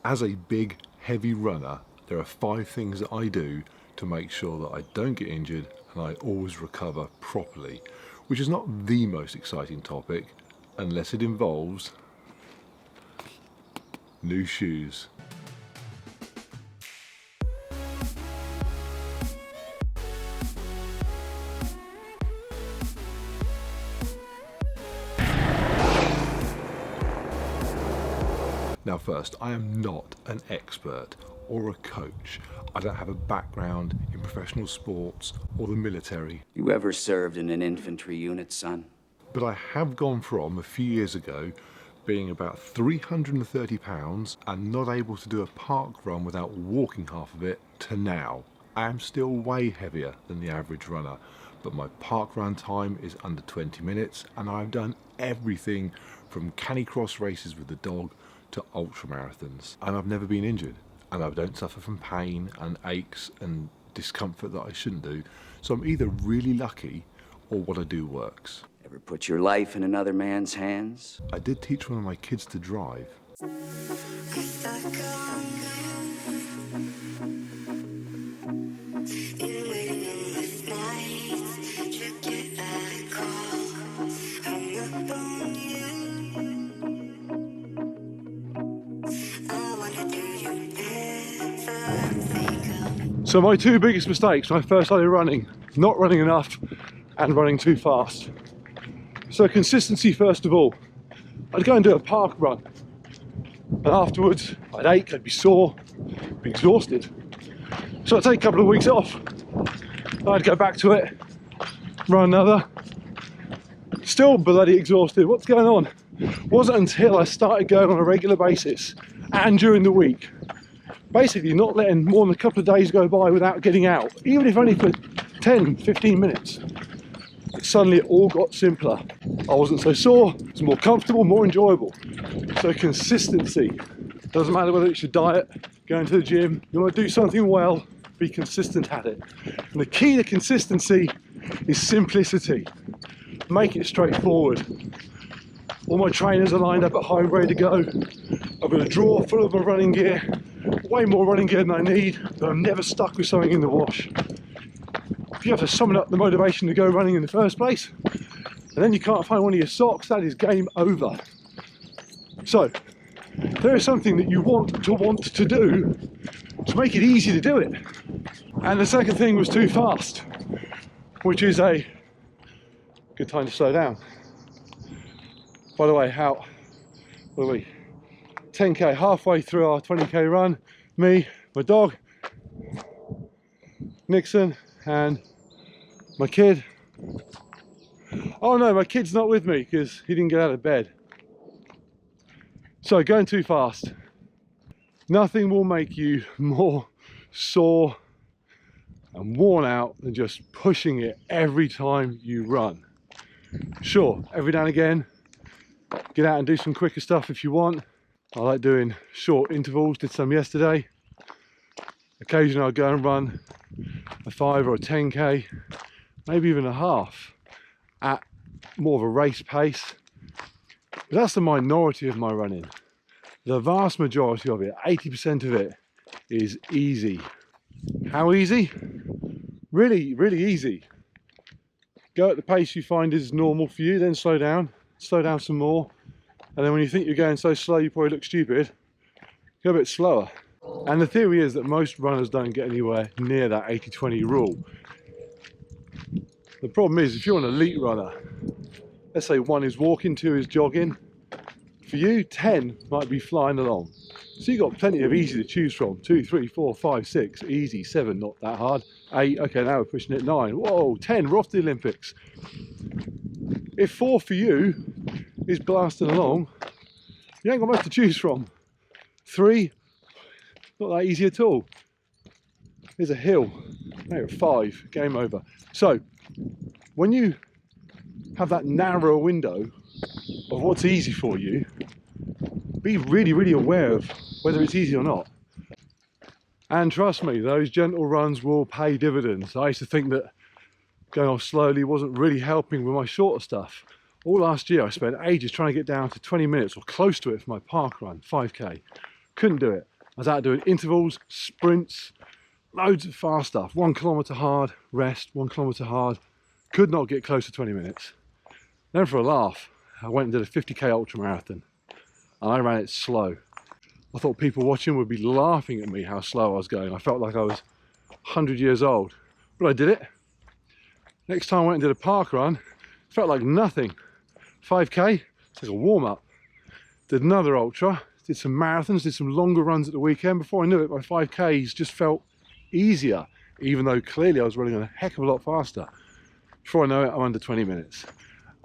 As a big, heavy runner, there are 5 things that I do to make sure that I don't get injured and I always recover properly, which is not the most exciting topic unless it involves new shoes. Now first, I am not an expert or a coach. I don't have a background in professional sports or the military. You ever served in an infantry unit, son? But I have gone from, a few years ago, being about 330 pounds and not able to do a park run without walking half of it, to now. I am still way heavier than the average runner, but my park run time is under 20 minutes and I've done everything from canicross races with the dog to ultra marathons, and I've never been injured, and I don't suffer from pain and aches and discomfort that I shouldn't do. So I'm either really lucky or what I do works. Ever put your life in another man's hands? I did teach one of my kids to drive. So my 2 biggest mistakes when I first started running: not running enough and running too fast. So consistency first of all. I'd go and do a park run, and afterwards I'd ache, I'd be sore, be exhausted. So I'd take a couple of weeks off, I'd go back to it, run another, still bloody exhausted. What's going on? It wasn't until I started going on a regular basis and during the week, basically not letting more than a couple of days go by without getting out, even if only for 10, 15 minutes. Suddenly it all got simpler. I wasn't so sore, it was more comfortable, more enjoyable. So consistency. Doesn't matter whether it's your diet, going to the gym, you want to do something well, be consistent at it. And the key to consistency is simplicity. Make it straightforward. All my trainers are lined up at home, ready to go. I've got a drawer full of my running gear, way more running gear than I need, but I'm never stuck with something in the wash. If you have to summon up the motivation to go running in the first place, and then you can't find one of your socks, that is game over. So, there is something that you want to do, to make it easy to do it. And the second thing was too fast, which is a good time to slow down. By the way, what are we? 10k, halfway through our 20k run, me, my dog, Nixon, and my kid. Oh no, my kid's not with me because he didn't get out of bed. So going too fast. Nothing will make you more sore and worn out than just pushing it every time you run. Sure, every now and again, get out and do some quicker stuff if you want. I like doing short intervals, did some yesterday. Occasionally I'll go and run a 5 or a 10k, maybe even a half, at more of a race pace. But that's the minority of my running. The vast majority of it, 80% of it, is easy. How easy? Really, really easy. Go at the pace you find is normal for you, then slow down some more. And then when you think you're going so slow you probably look stupid, go a bit slower. And the theory is that most runners don't get anywhere near that 80-20 rule. The problem is, if you're an elite runner, let's say 1 is walking, 2 is jogging, for you 10 might be flying along. So you've got plenty of easy to choose from. 2, 3, 4, 5, 6, easy. 7, not that hard. 8, okay, now we're pushing it. 9, whoa, 10, we're off to the Olympics. If 4 for you is blasting along, you ain't got much to choose from. 3, not that easy at all. There's a hill. Now you're at 5, game over. So when you have that narrow window of what's easy for you, be really, really aware of whether it's easy or not. And trust me, those gentle runs will pay dividends. I used to think that going off slowly wasn't really helping with my shorter stuff. All last year I spent ages trying to get down to 20 minutes or close to it for my park run, 5k. Couldn't do it. I was out doing intervals, sprints, loads of fast stuff. 1 kilometre hard, rest, 1 kilometre hard. Could not get close to 20 minutes. Then for a laugh, I went and did a 50k ultra marathon. And I ran it slow. I thought people watching would be laughing at me how slow I was going. I felt like I was 100 years old. But I did it. Next time I went and did a park run, it felt like nothing. 5k, it's like a warm-up. Did another ultra, did some marathons, did some longer runs at the weekend. Before I knew it, my 5ks just felt easier, even though clearly I was running a heck of a lot faster. Before I know it, I'm under 20 minutes.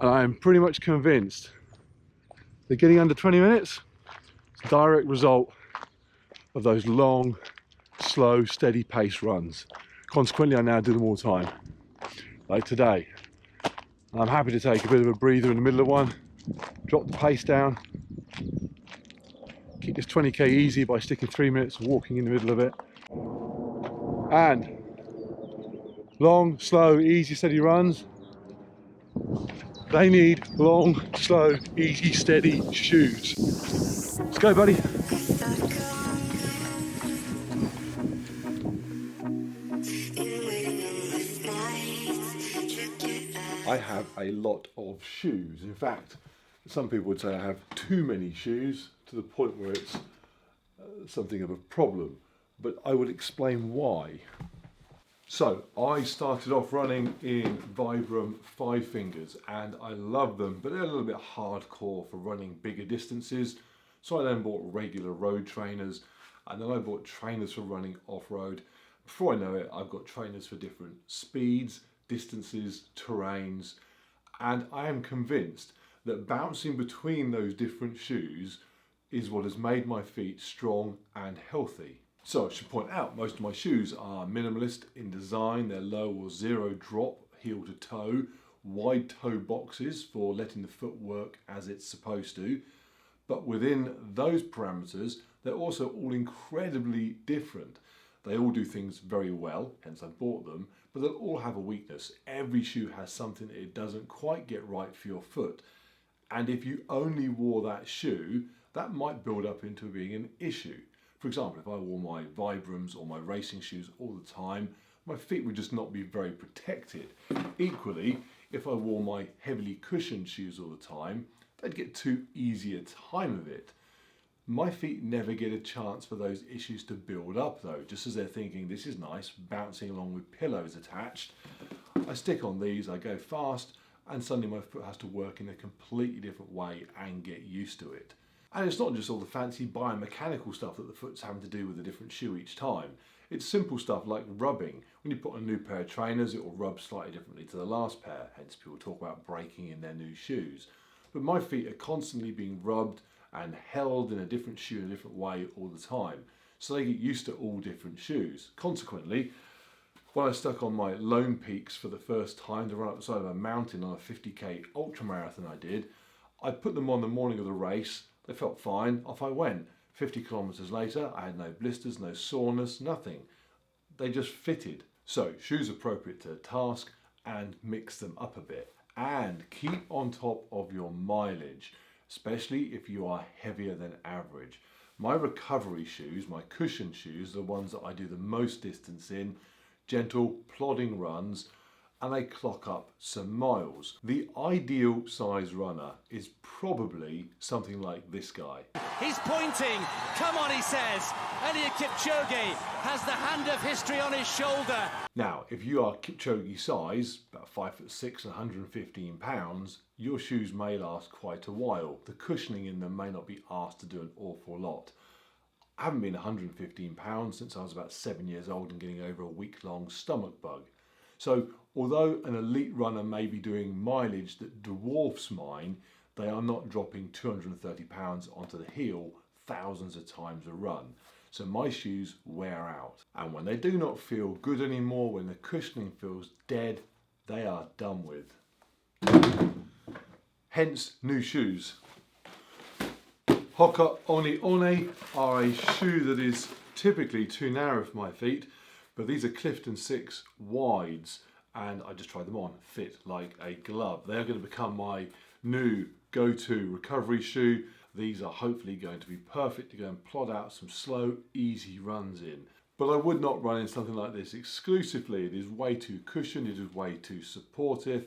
And I am pretty much convinced that getting under 20 minutes is a direct result of those long, slow, steady pace runs. Consequently, I now do them all the time. Like today. I'm happy to take a bit of a breather in the middle of one, drop the pace down, keep this 20k easy by sticking 3 minutes of walking in the middle of it. And long, slow, easy, steady runs, they need long, slow, easy, steady shoes. Let's go, buddy. I have a lot of shoes. In fact, some people would say I have too many shoes, to the point where it's something of a problem. But I would explain why. So I started off running in Vibram 5 Fingers and I love them, but they're a little bit hardcore for running bigger distances. So I then bought regular road trainers, and then I bought trainers for running off-road. Before I know it, I've got trainers for different speeds, distances, terrains, and I am convinced that bouncing between those different shoes is what has made my feet strong and healthy. So I should point out, most of my shoes are minimalist in design. They're low or zero drop, heel to toe, wide toe boxes for letting the foot work as it's supposed to. But within those parameters, they're also all incredibly different. They all do things very well, hence I bought them, but they'll all have a weakness. Every shoe has something that it doesn't quite get right for your foot. And if you only wore that shoe, that might build up into being an issue. For example, if I wore my Vibrams or my racing shoes all the time, my feet would just not be very protected. Equally, if I wore my heavily cushioned shoes all the time, they'd get too easy a time of it. My feet never get a chance for those issues to build up though, just as they're thinking this is nice, bouncing along with pillows attached. I stick on these, I go fast, and suddenly my foot has to work in a completely different way and get used to it. And it's not just all the fancy biomechanical stuff that the foot's having to do with a different shoe each time. It's simple stuff like rubbing. When you put on a new pair of trainers, it will rub slightly differently to the last pair, hence people talk about breaking in their new shoes. But my feet are constantly being rubbed and held in a different shoe in a different way all the time. So they get used to all different shoes. Consequently, when I stuck on my Lone Peaks for the first time to run up the side of a mountain on a 50k ultra marathon I did, I put them on the morning of the race. They felt fine, off I went. 50 kilometers later, I had no blisters, no soreness, nothing. They just fitted. So, shoes appropriate to the task and mix them up a bit. And keep on top of your mileage, especially if you are heavier than average. My recovery shoes, my cushion shoes, are the ones that I do the most distance in, gentle, plodding runs, and they clock up some miles. The ideal size runner is probably something like this guy. He's pointing, come on he says. Eliud Kipchoge has the hand of history on his shoulder. Now, if you are Kipchoge size, about 5'6" and 115 pounds, your shoes may last quite a while. The cushioning in them may not be asked to do an awful lot. I haven't been 115 pounds since I was about 7 years old and getting over a week-long stomach bug. So, although an elite runner may be doing mileage that dwarfs mine, they are not dropping 230 pounds onto the heel thousands of times a run. So my shoes wear out. And when they do not feel good anymore, when the cushioning feels dead, they are done with. Hence, new shoes. Hoka Oni One are a shoe that is typically too narrow for my feet, but these are Clifton 6 wides, and I just tried them on, fit like a glove. They are going to become my new go-to recovery shoe. these are hopefully going to be perfect to go and plod out some slow, easy runs in. But I would not run in something like this exclusively. It is way too cushioned, it is way too supportive.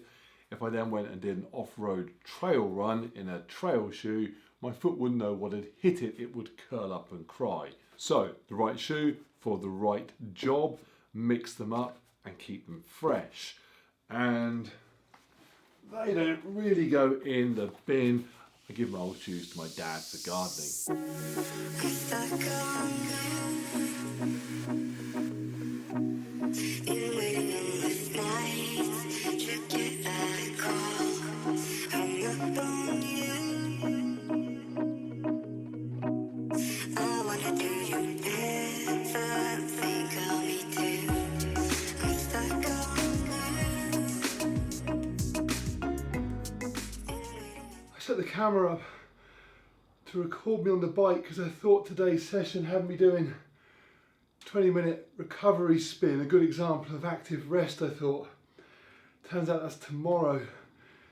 If I then went and did an off-road trail run in a trail shoe, my foot wouldn't know what had hit it, it would curl up and cry. So, the right shoe for the right job, mix them up and keep them fresh. And they don't really go in the bin. I give my old shoes to my dad for gardening. Set the camera up to record me on the bike because I thought today's session had me doing 20-minute recovery spin, a good example of active rest I thought. Turns out that's tomorrow.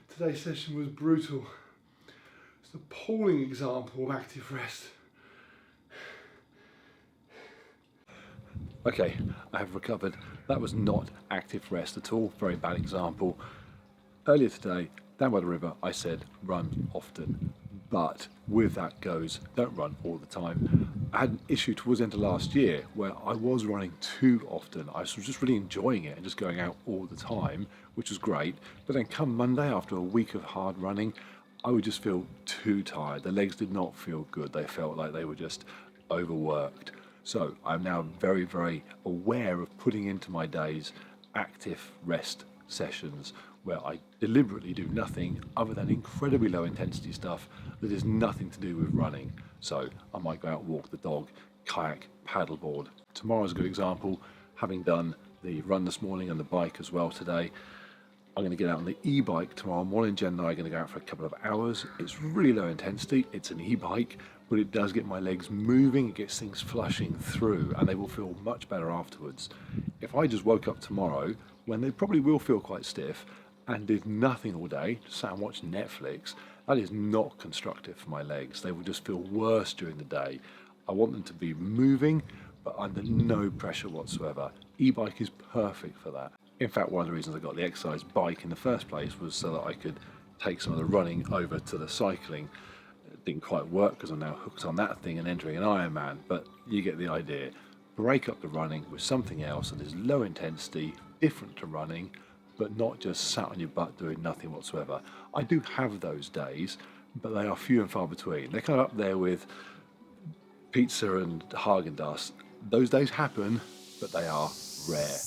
Today's session was brutal. It's an appalling example of active rest. Okay, I have recovered. That was not active rest at all, very bad example. Earlier today, down by the river, I said run often, but with that goes don't run all the time. I had an issue towards the end of last year where I was running too often. I was just really enjoying it and just going out all the time, which was great. But then come Monday, after a week of hard running, I would just feel too tired. The legs did not feel good. They felt like they were just overworked. So I'm now very, very aware of putting into my days active rest sessions where I deliberately do nothing other than incredibly low intensity stuff that is nothing to do with running. So I might go out and walk the dog, kayak, paddleboard. Tomorrow's a good example, having done the run this morning and the bike as well today. I'm going to get out on the e-bike tomorrow morning. Jen and I are going to go out for a couple of hours. It's really low intensity, it's an e-bike, but it does get my legs moving, it gets things flushing through, and they will feel much better afterwards. If I just woke up tomorrow, when they probably will feel quite stiff, and did nothing all day, just sat and watched Netflix, that is not constructive for my legs. They will just feel worse during the day. I want them to be moving, but under no pressure whatsoever. E-bike is perfect for that. In fact, one of the reasons I got the exercise bike in the first place was so that I could take some of the running over to the cycling. It didn't quite work because I'm now hooked on that thing and entering an Ironman, but you get the idea. Break up the running with something else that is low intensity, different to running, but not just sat on your butt doing nothing whatsoever. I do have those days, but they are few and far between. They're kind of up there with pizza and Haagen-Dazs. Those days happen, but they are rare.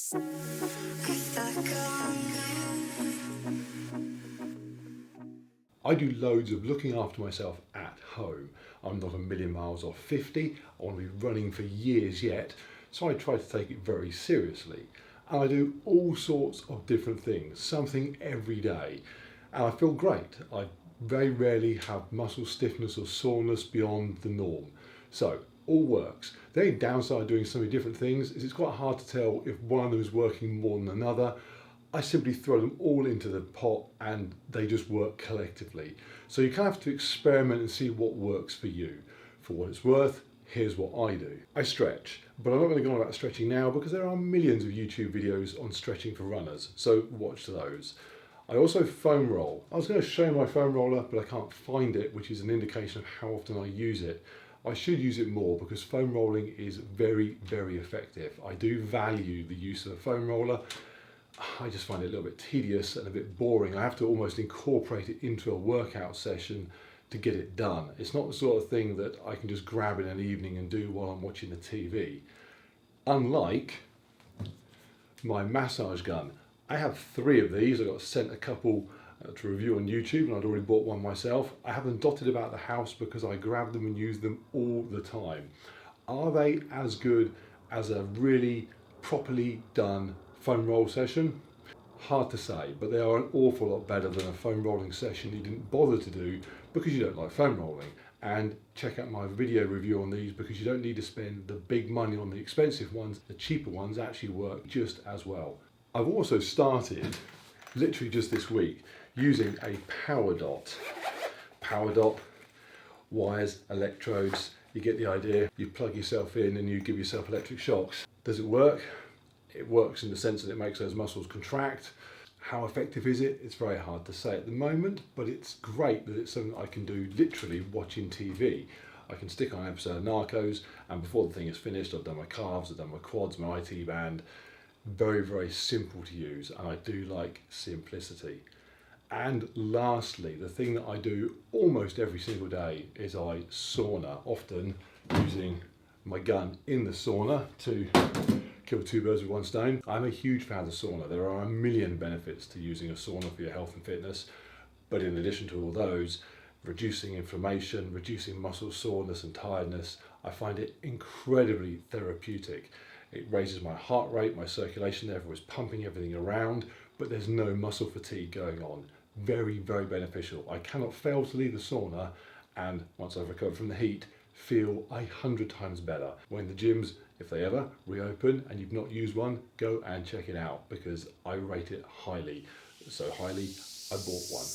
I do loads of looking after myself at home. I'm not a million miles off 50. I want to be running for years yet, so I try to take it very seriously. And I do all sorts of different things, something every day. And I feel great. I very rarely have muscle stiffness or soreness beyond the norm. So, all works. The only downside of doing so many different things is it's quite hard to tell if one of them is working more than another. I simply throw them all into the pot and they just work collectively. So you kind of have to experiment and see what works for you. For what it's worth, here's what I do. I stretch, but I'm not going to go on about stretching now because there are millions of YouTube videos on stretching for runners, so watch those. I also foam roll. I was going to show you my foam roller, but I can't find it, which is an indication of how often I use it. I should use it more because foam rolling is very, very effective. I do value the use of a foam roller. I just find it a little bit tedious and a bit boring. I have to almost incorporate it into a workout session to get it done. It's not the sort of thing that I can just grab in an evening and do while I'm watching the TV. Unlike my massage gun. I have 3 of these. I got sent a couple to review on YouTube and I'd already bought one myself. I have them dotted about the house because I grab them and use them all the time. Are they as good as a really properly done foam roll session? Hard to say, but they are an awful lot better than a foam rolling session you didn't bother to do because you don't like foam rolling. And check out my video review on these because you don't need to spend the big money on the expensive ones. The cheaper ones actually work just as well. I've also started, literally just this week, using a power dot. Power dot, wires, electrodes, you get the idea. You plug yourself in and you give yourself electric shocks. Does it work? It works in the sense that it makes those muscles contract. How effective is it? It's very hard to say at the moment, but it's great that it's something I can do literally watching TV. I can stick on an episode of Narcos, and before the thing is finished, I've done my calves, I've done my quads, my IT band. Very, very simple to use, and I do like simplicity. And lastly, the thing that I do almost every single day is I sauna, often using my gun in the sauna to kill two birds with one stone. I'm a huge fan of the sauna. There are a million benefits to using a sauna for your health and fitness, but in addition to all those, reducing inflammation, reducing muscle soreness and tiredness, I find it incredibly therapeutic. It raises my heart rate, my circulation level is pumping everything around, but there's no muscle fatigue going on. Very, very beneficial. I cannot fail to leave the sauna, and once I've recovered from the heat, feel 100 times better. When the gyms, if they ever reopen and you've not used one, go and check it out, because I rate it highly. So highly, I bought one.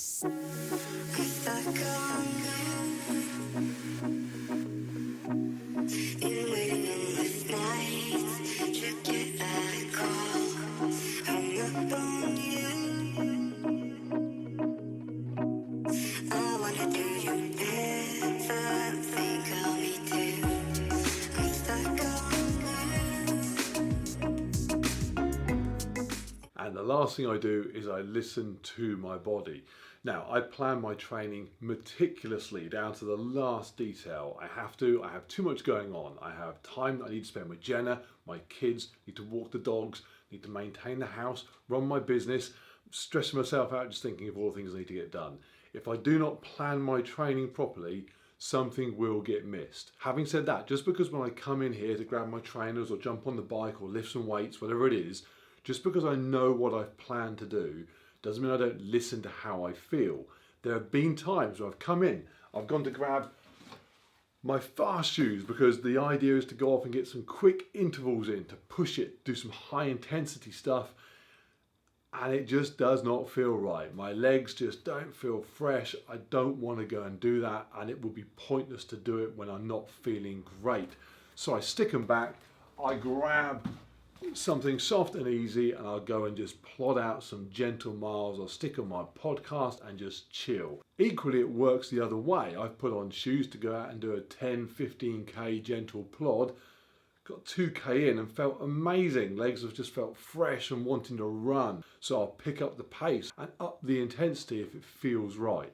And the last thing I do is I listen to my body. Now, I plan my training meticulously down to the last detail. I have too much going on. I have time that I need to spend with Jenna, my kids, need to walk the dogs, need to maintain the house, run my business, stressing myself out just thinking of all the things I need to get done. If I do not plan my training properly, something will get missed. Having said that, just because when I come in here to grab my trainers or jump on the bike or lift some weights, whatever it is, just because I know what I've planned to do, doesn't mean I don't listen to how I feel. There have been times where I've come in, I've gone to grab my fast shoes because the idea is to go off and get some quick intervals in, to push it, do some high intensity stuff, and it just does not feel right. My legs just don't feel fresh. I don't want to go and do that, and it would be pointless to do it when I'm not feeling great. So I stick them back, I grab something soft and easy, and I'll go and just plod out some gentle miles. I'll stick on my podcast and just chill. Equally, it works the other way. I've put on shoes to go out and do a 10-15k gentle plod, got 2k in and felt amazing. Legs have just felt fresh and wanting to run. So I'll pick up the pace and up the intensity if it feels right.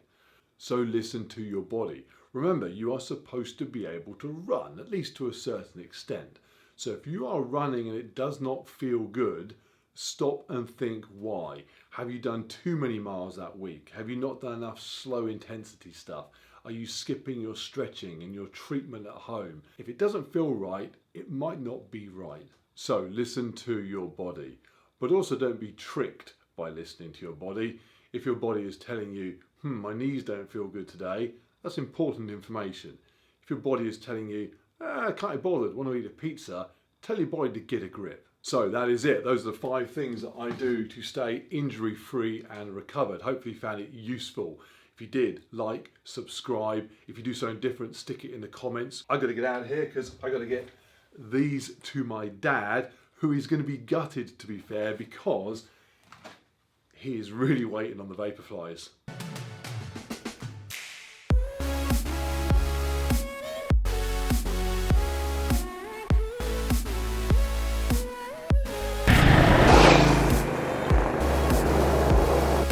So listen to your body. Remember, you are supposed to be able to run, at least to a certain extent. So if you are running and it does not feel good, stop and think why. Have you done too many miles that week? Have you not done enough slow intensity stuff? Are you skipping your stretching and your treatment at home? If it doesn't feel right, it might not be right. So listen to your body, but also don't be tricked by listening to your body. If your body is telling you, my knees don't feel good today, that's important information. If your body is telling you, I can't be bothered, want to eat a pizza, tell your body to get a grip. So that is it. Those are the 5 things that I do to stay injury free and recovered. Hopefully you found it useful. If you did, like, subscribe. If you do something different, stick it in the comments. I've got to get out of here because I've got to get these to my dad, who is going to be gutted, to be fair, because he is really waiting on the Vaporflies.